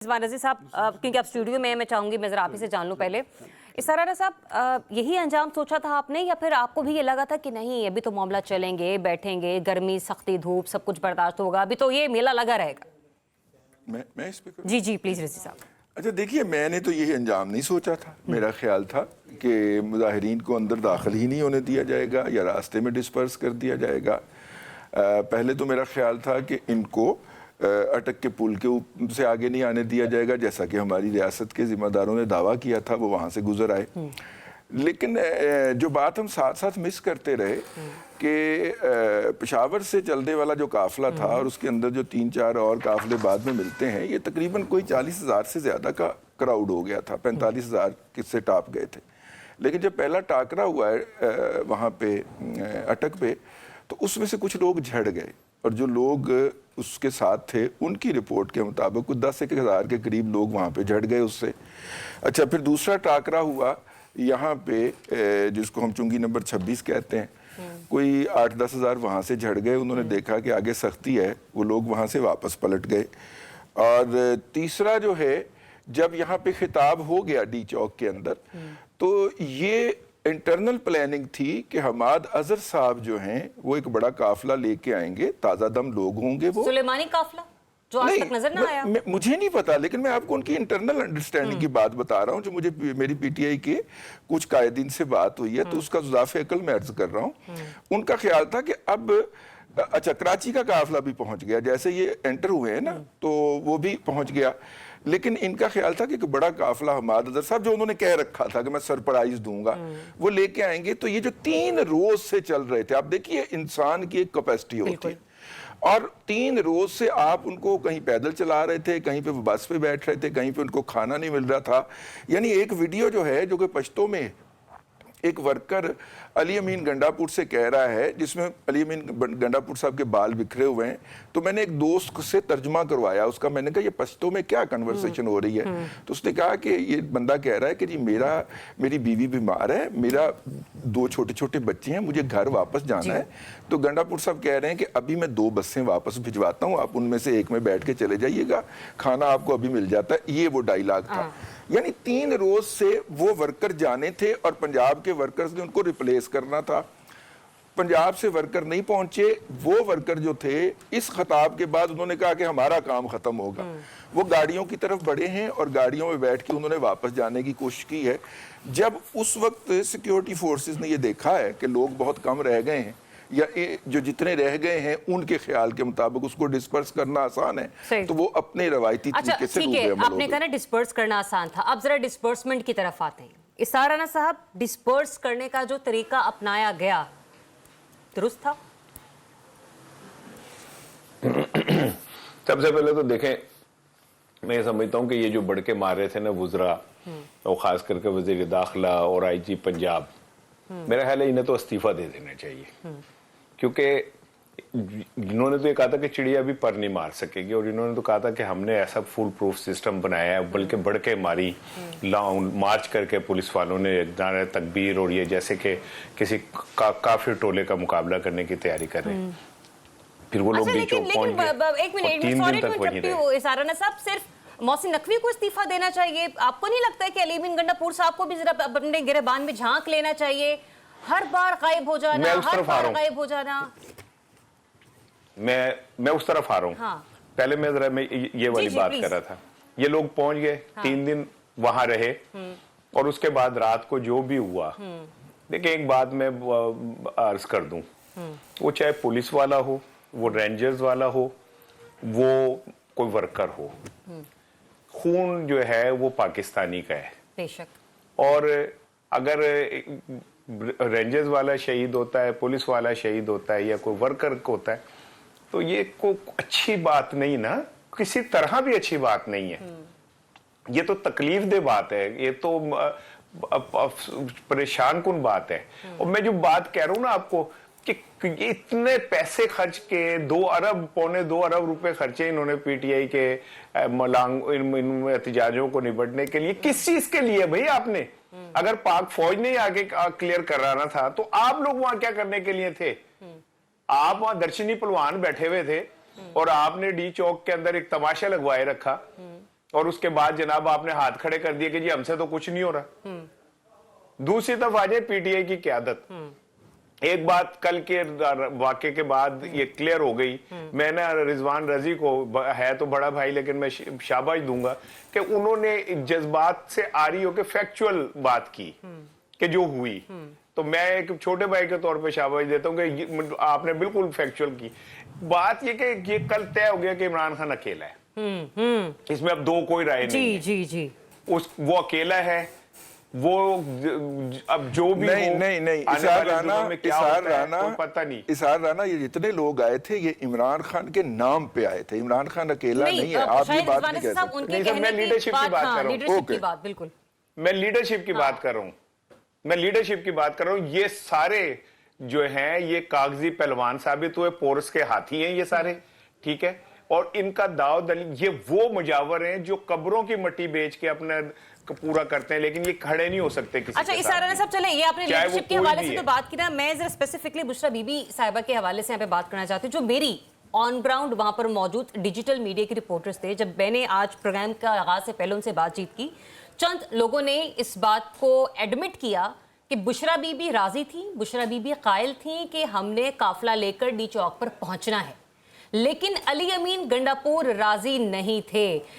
रज़ी साहब, क्योंकि आप स्टूडियो में, मैं चाहूंगी मैं जरा आप ही से जान लूं पहले। इसरारा साहब, यही अंजाम सोचा था आपने या फिर आपको भी ये लगा था कि नहीं अभी तो मामला चलेंगे, बैठेंगे, गर्मी, सख्ती, धूप सब कुछ बर्दाश्त होगा, अभी तो ये मेला लगा रहेगा? मैं इस पे जी जी प्लीज रज़ी साहब। अच्छा देखिए, मैंने तो यही अंजाम नहीं सोचा था। मेरा ख्याल था कि मुजाहिरीन को अंदर दाखिल ही नहीं होने दिया जाएगा या रास्ते में डिस्पर्स कर दिया जाएगा। पहले तो मेरा ख्याल था कि इनको अटक के पुल के से आगे नहीं आने दिया जाएगा, जैसा कि हमारी रियासत के जिम्मेदारों ने दावा किया था, वो वहाँ से गुजर आए। लेकिन जो बात हम साथ साथ मिस करते रहे कि पेशावर से चलने वाला जो काफिला था और उसके अंदर जो 3-4 और काफिले बाद में मिलते हैं, ये तकरीबन कोई 40,000 से ज़्यादा का क्राउड हो गया था। 45,000 किससे टाप गए थे। लेकिन जब पहला टाकरा हुआ है वहाँ पे अटक पे, तो उसमें से कुछ लोग झड़ गए और जो लोग उसके साथ थे उनकी रिपोर्ट के मुताबिक कुछ 10-1 हज़ार के करीब लोग वहाँ पे झड़ गए उससे। अच्छा, फिर दूसरा टाकरा हुआ यहाँ पे जिसको हम चुंगी नंबर 26 कहते हैं, कोई 8-10 हज़ार वहाँ से झड़ गए। उन्होंने देखा कि आगे सख्ती है, वो लोग वहाँ से वापस पलट गए। और तीसरा जो है, जब यहाँ पे खिताब हो गया डी चौक के अंदर, तो ये इंटरनल प्लानिंग थी कि हमाद अजहर साहब जो हैं वो एक बड़ा काफिला लेके आएंगे, ताज़ा दम लोग होंगे। वो सुलेमानी काफिला जो आज तक नजर ना आया, मुझे नहीं पता, लेकिन मैं आपको उनकी इंटरनल अंडरस्टैंडिंग की बात बता रहा हूँ जो मुझे मेरी पीटीआई के कुछ कायदीन से बात हुई है, तो उसका ज़ुज़ाफ़े अकल मैं अर्ज कर रहा हूँ। उनका ख्याल था कि अब अच्छा, कराची का काफिला भी पहुंच गया, जैसे ये एंटर हुए हैं ना तो वो भी पहुंच गया। लेकिन इनका ख्याल था कि एक बड़ा काफिला हमाद अजहर साहब, जो उन्होंने कह रखा था कि मैं सरप्राइज दूंगा, वो लेके आएंगे। तो ये जो 3 रोज से चल रहे थे, आप देखिए इंसान की एक कैपेसिटी होती है, और 3 रोज से आप उनको कहीं पैदल चला रहे थे, कहीं पे बस पे बैठ रहे थे, कहीं पे उनको खाना नहीं मिल रहा था। यानी एक वीडियो जो है, जो कि पश्तो में एक वर्कर अली अमीन गंडापुर से कह रहा है, जिसमें अली अमीन गंडापुर साहब के बाल बिखरे हुए हैं, तो मैंने एक दोस्त से तर्जुमा करवाया उसका। मैंने कहा ये पश्तो में क्या कन्वर्सेशन हो रही है, तो उसने कहा कि ये बंदा कह रहा है कि जी मेरी बीवी बीमार है, मेरा 2 छोटे छोटे बच्चे हैं, मुझे घर वापस जाना है। तो गंडापुर साहब कह रहे हैं कि अभी मैं 2 बसें वापस भिजवाता हूँ, आप उनमें से एक में बैठ के चले जाइएगा, खाना आपको अभी मिल जाता है। ये वो डायलॉग था। यानी 3 रोज से वो वर्कर जाने थे और पंजाब के वर्कर्स ने उनको रिप्लेस करना था। पंजाब से वर्कर नहीं पहुंचे। वो वर्कर जो थे, इस खिताब के बाद उन्होंने कहा कि हमारा काम खत्म होगा। वो गाड़ियों की तरफ बढ़े हैं और गाड़ियों में बैठ के उन्होंने वापस जाने की कोशिश की है। जब उस वक्त सिक्योरिटी फोर्सेस ने ये देखा है कि लोग बहुत कम रह गए हैं, या जो जितने रह गए हैं उनके ख्याल के मुताबिक उसको डिस्पर्स करना आसान है, तो वो अपने रवायती तरीके से आपने कहा ना डिस्पर्स करना आसान था, अब जरा डिस्पर्समेंट की तरफ आते हैं। इसरारा साहब, डिस्पर्स करने का जो तरीका अपनाया गया दुरुस्त था? सबसे पहले तो देखें, मैं ये समझता हूँ कि ये जो बढ़ के मार रहे थे ना वुज़रा, और खास करके वज़ीर दाखिला और आईजी पंजाब, मेरा ख्याल है इन्हें तो इस्तीफा दे देना चाहिए। क्योंकि इन्होंने तो ये कहा था कि चिड़िया भी पर नहीं मार सकेगी, और इन्होंने तो कहा था कि हमने ऐसा फुल प्रूफ सिस्टम बनाया है, बल्कि बढ़ के मारी, मार्च करके पुलिस वालों ने नारे तकबीर और ये जैसे कि किसी काफिर टोले का मुकाबला करने की तैयारी कर रहे हैं। फिर वो लोग डी चौक पहुंच गए। एक मिनट, इसरारा साहब, सिर्फ मोहसिन नकवी को इस्तीफा देना चाहिए? आपको नहीं लगता है कि अली अमीन गंडापुर साहब को भी जरा अपने गिरबान में झांक लेना चाहिए? हर बार गायब हो जाना, हर बार गायब हो जाना। मैं उस तरफ आ रहा हूँ। हाँ। पहले मैं ये वाली बात कर रहा था। ये लोग पहुंच गए, 3 दिन वहां रहे, और उसके बाद रात को जो भी हुआ, देखिए एक बात मैं अर्ज कर दूं, वो चाहे पुलिस वाला हो, वो रेंजर्स वाला हो, वो कोई वर्कर हो, खून जो है वो पाकिस्तानी का है बेशक। और अगर रेंजर्स वाला शहीद होता है, पुलिस वाला शहीद होता है, या कोई वर्कर होता है, तो ये कोई अच्छी बात नहीं ना, किसी तरह भी अच्छी बात नहीं है। ये तो तकलीफ दे बात है, ये तो परेशान कुन बात है। और मैं जो बात कह रहा हूं ना आपको कि इतने पैसे खर्च के 2 अरब पौने 2 अरब रुपए खर्चे इन्होंने पीटीआई के मलांग इन एहतजाजों को निपटने के लिए, किस चीज के लिए भाई? आपने अगर पाक फौज ने आगे क्लियर कराना था तो आप लोग वहां क्या करने के लिए थे? आप वहां दर्शनी पहलवान बैठे हुए थे और आपने डी चौक के अंदर एक तमाशा लगवाए रखा और उसके बाद जनाब आपने हाथ खड़े कर दिए कि जी हमसे तो कुछ नहीं हो रहा। दूसरी तरफ आ जाए पीटीआई की क़यादत, एक बात कल के वाक़े के बाद ये क्लियर हो गई। मैं ना रिजवान रजी को, है तो बड़ा भाई लेकिन मैं शाबाश दूंगा कि उन्होंने जज्बात से आरी होकर फैक्चुअल बात की कि जो हुई, तो मैं एक छोटे भाई के तौर पे शाबाश देता हूँ कि आपने बिल्कुल फैक्चुअल की बात। ये कि ये कल तय हो गया कि इमरान खान अकेला है, इसमें अब दो कोई राय नहीं है। जी जी, वो अकेला है, वो अब जो भी नहीं इसार राना पता नहीं। इसार राना, ये जितने लोग आए थे ये इमरान खान के नाम पे आए थे, इमरान खान अकेला नहीं है। आप ये बात नहीं कह सकते। नहीं सर, मैं लीडरशिप की बात कर रहा हूँ। बिल्कुल, मैं लीडरशिप की बात कर रहा हूँ, मैं लीडरशिप की बात कर रहा हूँ। ये सारे जो हैं ये कागजी पहलवान साबित हुए, पोरस के हाथी हैं ये सारे, ठीक है। और इनका दाव दलील, ये वो मुजावर हैं जो कब्रों की मिट्टी बेच के अपने पूरा करते हैं, लेकिन ये खड़े नहीं हो सकते किसी अच्छा के इसारा साथ। साहब चले, ये आपने लीडरशिप के हवाले से तो बात की ना, मैं जरा स्पेसिफिकली बुशरा बीबी साहिबा के हवाले से यहाँ पे बात करना चाहती हूँ। जो मेरी ऑन ग्राउंड वहां पर मौजूद डिजिटल मीडिया के रिपोर्टर्स थे, जब मैंने आज प्रोग्राम का आगाज से पहले उनसे बातचीत की, चंद लोगों ने इस बात को एडमिट किया कि बुशरा बीबी राजी थी, बुशरा बीबी कायल थी कि हमने काफिला लेकर डी चौक पर पहुंचना है, लेकिन अली अमीन गंडापुर राजी नहीं थे।